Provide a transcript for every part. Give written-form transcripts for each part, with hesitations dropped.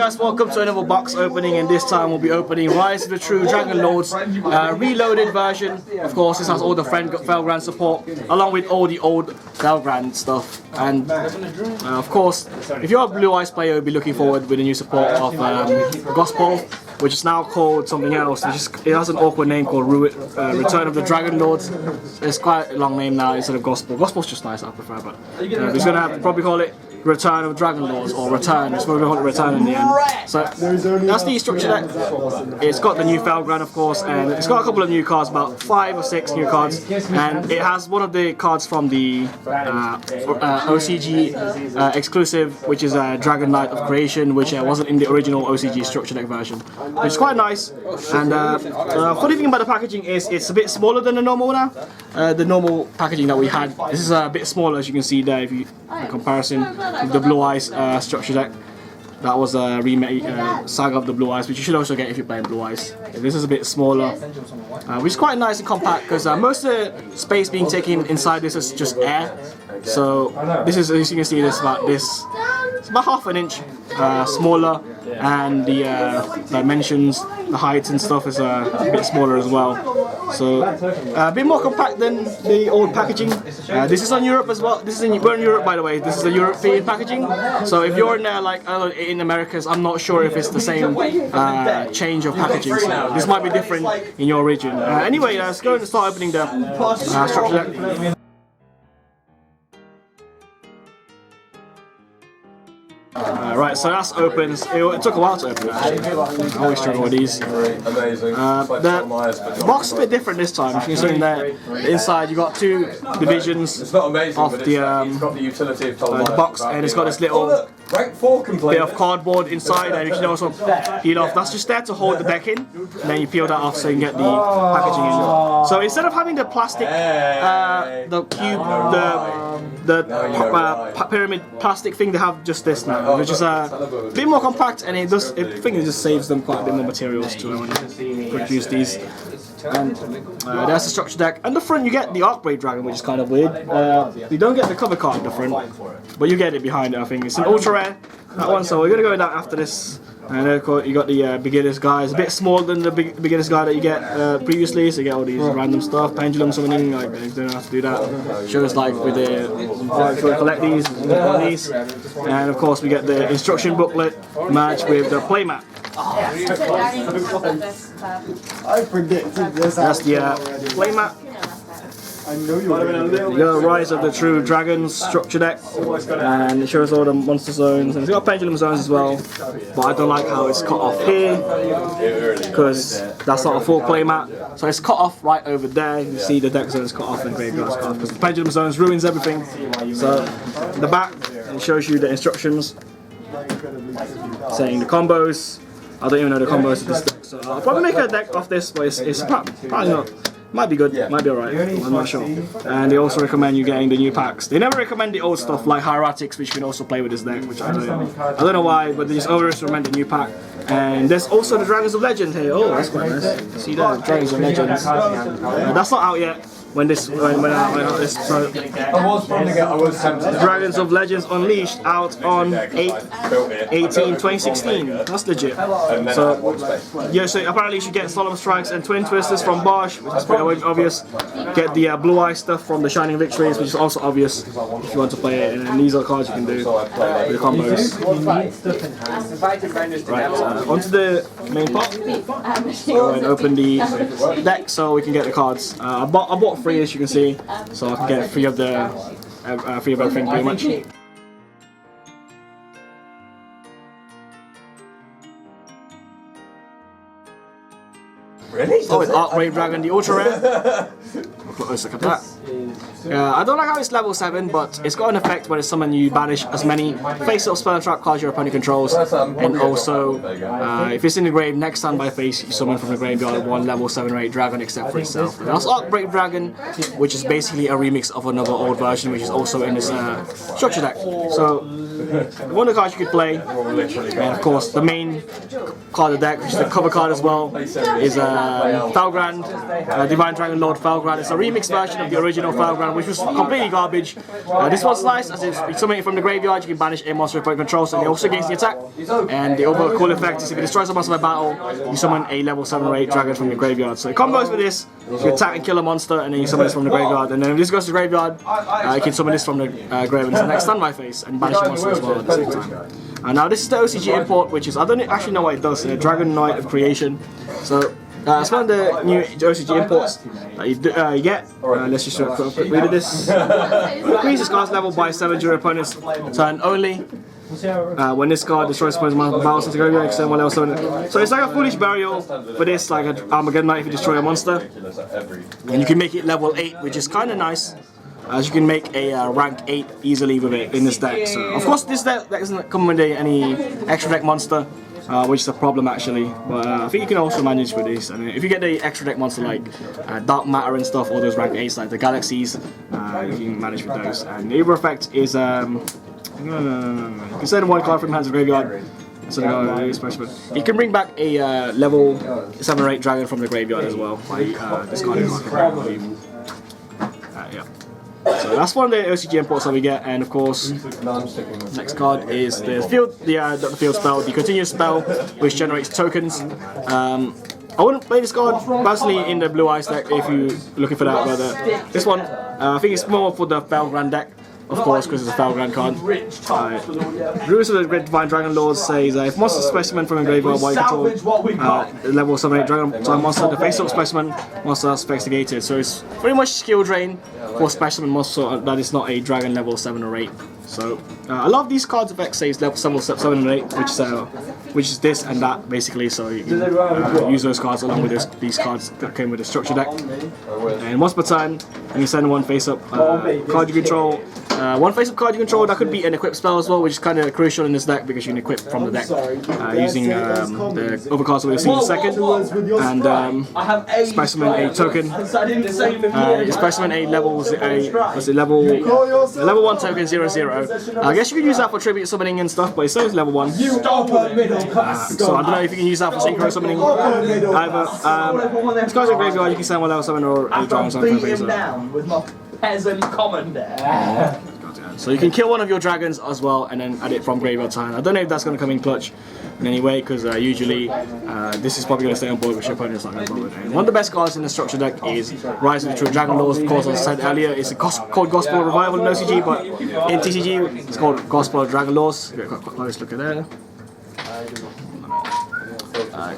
guys, welcome to another box opening, and this time we'll be opening Rise of the True Dragon Lords reloaded version. Of course, this has all the Felgrand support, along with all the old Felgrand stuff. And of course, if you're a Blue Eyes player, you'll be looking forward with the new support of Gospel, which is now called something else. It has an awkward name called Return of the Dragon Lords. It's quite a long name now instead of Gospel. Gospel's just nice, I prefer, but he's going to have to probably call it Return of Dragon Lords, or Return. It's probably going to call it Return in the end. So that's the structure deck. It's got the new Felgrand, of course, and it's got a couple of new cards, about 5 or 6 new cards, and it has one of the cards from the OCG exclusive, which is Dragon Knight of Creation, which wasn't in the original OCG structure deck version, which is quite nice. And funny thing about the packaging is it's a bit smaller than the normal now. The normal packaging that we had, this is a bit smaller, as you can see there, if you in comparison with the Blue Eyes structure deck. That was a remake, Saga of the Blue Eyes, which you should also get if you're playing Blue Eyes. This is a bit smaller, which is quite nice and compact, because most of the space being taken inside this is just air. So this is, as you can see, this about this. It's about half an inch smaller, and the dimensions, the heights and stuff is a bit smaller as well. So a bit more compact than the old packaging. This is on Europe as well. We're in Europe, by the way. This is a European packaging. So if you're in there, like in Americas, I'm not sure if it's the same change of packaging. So this might be different in your region. Anyway, let's go and start opening the structure deck. Right, so that's opens. It took a while to open actually. I always struggle with these. The box is a bit different this time. You can see in there, inside you got 2 divisions of the box, and it's got this little bit of cardboard inside, and you can also peel off. That's just there to hold the deck in, and then you peel that off so you can get the packaging in. So instead of having the plastic, the cube, the pyramid plastic thing, they have just this now, which is a bit more compact, and I think it just saves them quite a bit more materials to when you produce these. And there's the structure deck. And the front you get the Arkbrave Dragon, which is kind of weird. You don't get the cover card in the front, but you get it behind it, I think. It's an ultra rare, that one, so we're going to go with that after this. And then you got the beginner's guy. It's a bit smaller than the beginner's guy that you get previously, so you get all these random stuff, pendulum summoning, like you don't have to do that. Shows like with the, if you collect these, and of course we get the instruction booklet matched with the playmat. I predicted this. That's the playmat. I know you were. You got Rise of the True Dragons structure deck, and it shows all the monster zones, and it's got pendulum zones as well. But I don't like how it's cut off here, because that's not a full playmat. So it's cut off right over there. You see the deck zones cut off and graveyards cut off, because the pendulum zones ruins everything. So the back, it shows you the instructions, saying the combos. I don't even know the combos of this deck, so I'll probably make a deck off this, but it's probably not. Might be good, might be alright, I'm not sure. And they also recommend you getting the new packs. They never recommend the old stuff like Hieratics, which you can also play with this deck, which I don't know why, but they just always recommend the new pack. And there's also the Dragons of Legend here. Oh, that's quite nice. See that? Dragons of Legends. That's not out yet. When this, when this, so Dragons of Legends Unleashed out on 8/18/2016. That's legit. So yeah, so apparently you should get Solemn Strikes and Twin Twisters from Bosch, which is pretty obvious. Get the Blue Eye stuff from the Shining Victories, which is also obvious if you want to play it. And these are cards you can do with the combos. Right, onto the main part. Go and open the deck so we can get the cards. I bought 3, as you can see, so I can get 3 of the free of everything pretty much. Really? Oh, it's Arkbrave Dragon, the ultra rare. Let's look at that. I don't like how it's level 7, but it's got an effect when it's summoned you banish as many face-up spell and trap cards your opponent controls, and also if it's in the grave, next time by face you summon from the graveyard 1 level 7 or 8 dragon except for itself. That's Arkbrave Dragon, which is basically a remix of another old version, which is also in this structure deck. So one of the cards you could play, and of course the main card of the deck, which is the cover card as well, is Felgrand, Divine Dragon Lord Felgrand. It's a remix version of the original Felgrand, which was completely garbage. This one's nice, as if you summon it from the graveyard, you can banish a monster with point control, so it also gains the attack. And the overall cool effect is if you destroy some monster by battle, you summon a level 7 or 8 dragon from your graveyard. So it combos with this, you attack and kill a monster, and then you summon this from the graveyard. And then if this goes to the graveyard, you can summon this from the graveyard into the next standby phase, and banish a monster as well at the same time. Now this is the OCG import, which is, I don't actually know what it does, Dragon Knight of Creation. So it's one of the new OCG imports that you get. Let's just put a quick read of this. Increases card level by 7 during opponent's turn only. When this card destroys opponent's battle center graveyard, extend one level 7. So it's like a foolish burial for this, like an Armageddon Knight if you destroy a monster. And you can make it level 8, which is kind of nice. As you can make a rank 8 easily with it in this deck. So of course this deck doesn't come with any extra deck monster, which is a problem actually. But I think you can also manage with this. And if you get the extra deck monster like Dark Matter and stuff, or those rank 8s like the Galaxies, you can manage with those. And the other effect is you can send one card from hands of graveyard. So you can bring back a level 7 or 8 dragon from the graveyard as well by discarding card. Yeah. So that's one of the OCG imports that we get, and of course, next card is the field spell, the continuous spell, which generates tokens. I wouldn't play this card personally in the Blue Eyes deck if you're looking for that, but this one, I think it's more for the Felgrand deck. Of course, because it's a Felgrand card. Rules of the Divine Dragon Lord says if monster specimen from a graveyard while you control level 7 8 dragon time monster, the face up specimen monster has effects negated. So it's pretty much skill drain for specimen monster that is not a dragon level 7 or 8. So a lot of these cards effects say it's level 7 and 8, which is this and that basically. So you can use those cards along with these cards that came with the structure deck. And once per turn, you send one face up card you control. One face up card you control that could be an equip spell as well, which is kind of crucial in this deck because you can equip from the deck using the other cards we'll see in a second. And specimen a token. Specimen a level 1 token 0/0. I guess you can use that for tribute summoning and stuff, but it says level 1. So I don't know if you can use that for synchro summoning either. This guy's a graveyard, you can send one level 7 or a dragon summon for a peasant commander. So you can kill one of your dragons as well and then add it from graveyard time. I don't know if that's going to come in clutch in any way because usually this is probably going to stay on board which your opponent's not going to bother with. And one of the best cards in the structure deck is Rise of the True Dragon Lords. Of course, as I said earlier, it's called Gospel Revival in OCG, but in TCG it's called Gospel of Dragon Lords. Get a close look at there.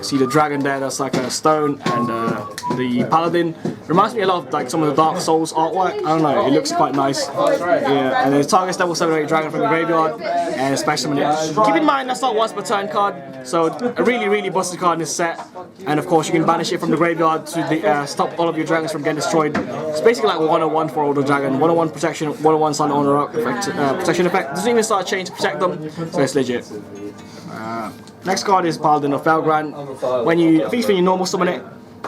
See the dragon there, that's like a stone, and the Paladin reminds me a lot of like some of the Dark Souls artwork. I don't know, it looks quite nice. Yeah, and it targets level 7 or 8 dragon from the graveyard, and especially keep in mind that's not once per turn card, so a really busted card in this set. And of course you can banish it from the graveyard to stop all of your dragons from getting destroyed. It's basically like 101 for all the dragon, 101 protection, 101 silent honor effect, protection effect. Doesn't even start a chain to protect them, so it's legit. Next card is Paladin of Felgrand. When you normal summon it,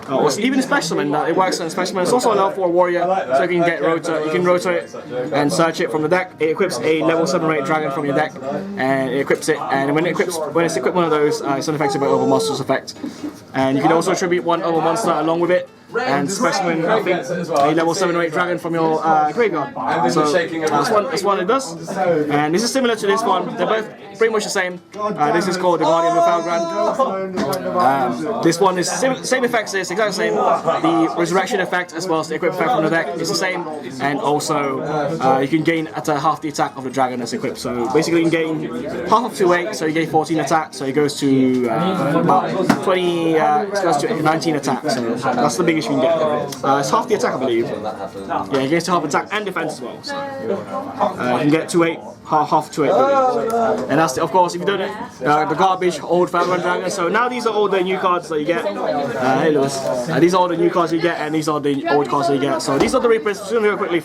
or even special summon, it works on special summon. It's also a level 4 warrior, so you can get you can rotate and search it from the deck. It equips a level 7 or 8 dragon from your deck, and it equips it. And when it's equipped one of those, it's unaffected by other monsters' effect. And you can also attribute one other monster along with it. And specimen, I think, a level 7 or 8 dragon from your graveyard. So that's one it does. And this is similar to this one. They're both pretty much the same. This is called the Guardian of Felgrand. This one is same effects, it's exactly the same. The resurrection effect as well as the equip effect from the deck is the same. And also you can gain at half the attack of the dragon that's equipped. So basically you can gain half of 2/8, so you gain 14 attack. So it goes to about 20, it goes to 19 attack. So that's the biggest you can get. It's half the attack, I believe. Yeah, it gets to half attack and defense as well. So you can get 2/8, half 2/8, and that's of course if you don't the garbage old Divine Dragon. So now these are all the new cards that you get. Hey Lewis, these are all the new cards you get, and these are the old cards that you get. So these are the reprints. Just gonna go quickly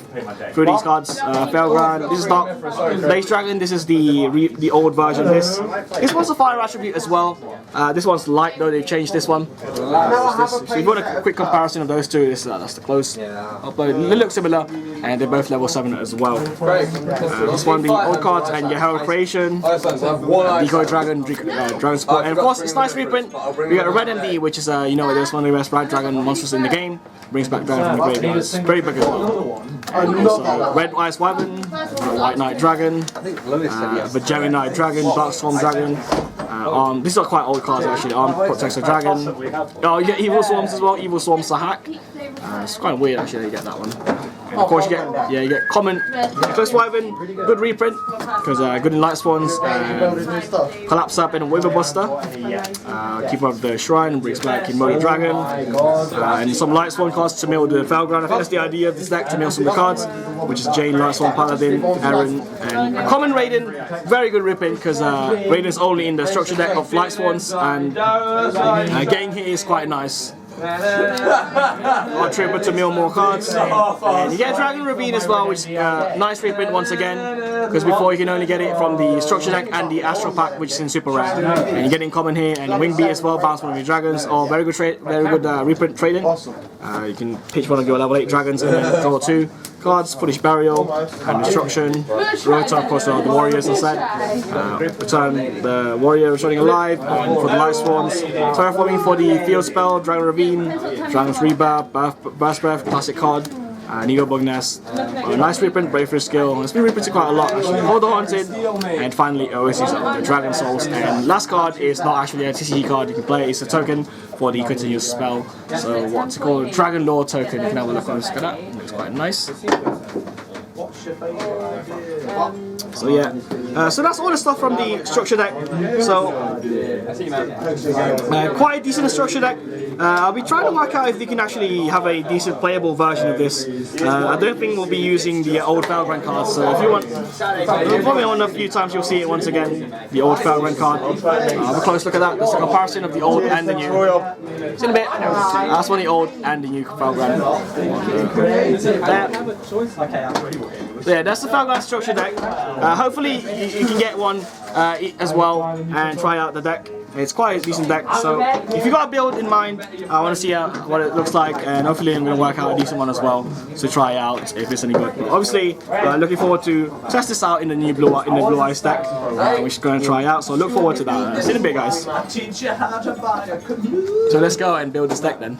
through these cards. Felgrand. This is Dark Base Dragon. This is the old version of this. This one's a fire attribute as well. This one's light though. They changed this one. So if you want a quick comparison of those two, that's the close upload. They look similar, and they're both level 7 as well. This one, the old cards and your Herald Creation, Decoy Dragon, Dragon Support, and of course it's nice reprint. We got a Red MD, which is you know, there's one of the best Red Dragon monsters in the game. Brings back Dragon from the graveyard. It's very big as well. So, Red Ice Wyvern, White Knight Dragon, Gemini Knight Dragon, Dark Storm Dragon. These are quite old cards actually. Protector Dragon. Oh, you get Evil Swarms as well. Evil Swarms Sahak. It's quite weird actually that you get that one. And of course you get common Eclipse Wyvern, good reprint because good in Light Spawns, Collapse Up and Wither Buster. Keep up the Shrine, brings back Immortal Dragon, and some Light Spawn cards to mill the Felgrand. I think that's the idea of this deck, to mill some of the cards, which is Jane, Light Spawn, Paladin, Aaron, and a common Raiden. Very good reprint because Raiden's only in the structure deck of Light Spawns, and getting here is quite nice. Or tripper to mill more cards. And you get Dragon Ravine as well, which is nice reprint once again, because before you can only get it from the structure deck and the Astral Pack, which is in super rare. And you get in common here, and Wing Beat as well, bounce one of your dragons, or very good reprint trading. You can pitch one of your level 8 dragons and then draw 2 cards, Foolish Burial, and Destruction, Rota, of course, the Warriors instead. Return the Warrior returning alive, and for the Light Swarms, Terraforming for the Field Spell, Dragon Ravine, Dragon's Rebirth, Burst Breath, classic card, Ego Bug Nest, nice reprint, Bravery Skill. It's been reprinted quite a lot actually. Hold the Haunted, and finally Oasis of the Dragon Souls. And last card is not actually a TCG card you can play, it's a token for the continuous spell. So what's it called? Dragon Lord token. You can have a look on this. Look at that. It looks quite nice. So yeah, so that's all the stuff from the structure deck. So quite a decent structure deck. I'll be trying to work out if they can actually have a decent playable version of this. I don't think we'll be using the old Felgrand cards. So if you want, probably on a few times you'll see it once again. The old Felgrand card. Have a close look at that. That's a comparison of the old and the new. See in a bit. That's one of the old and the new Felgrand. Yeah, that's the Felgrand structure deck. Hopefully you can get one as well and try out the deck. It's quite a decent deck, so if you got a build in mind, I want to see what it looks like, and hopefully I'm going to work out a decent one as well to try out if it's any good. But obviously, looking forward to test this out in the new Blue Eyes deck, which we're going to try out. So look forward to that. See you in a bit, guys. So let's go and build this deck then.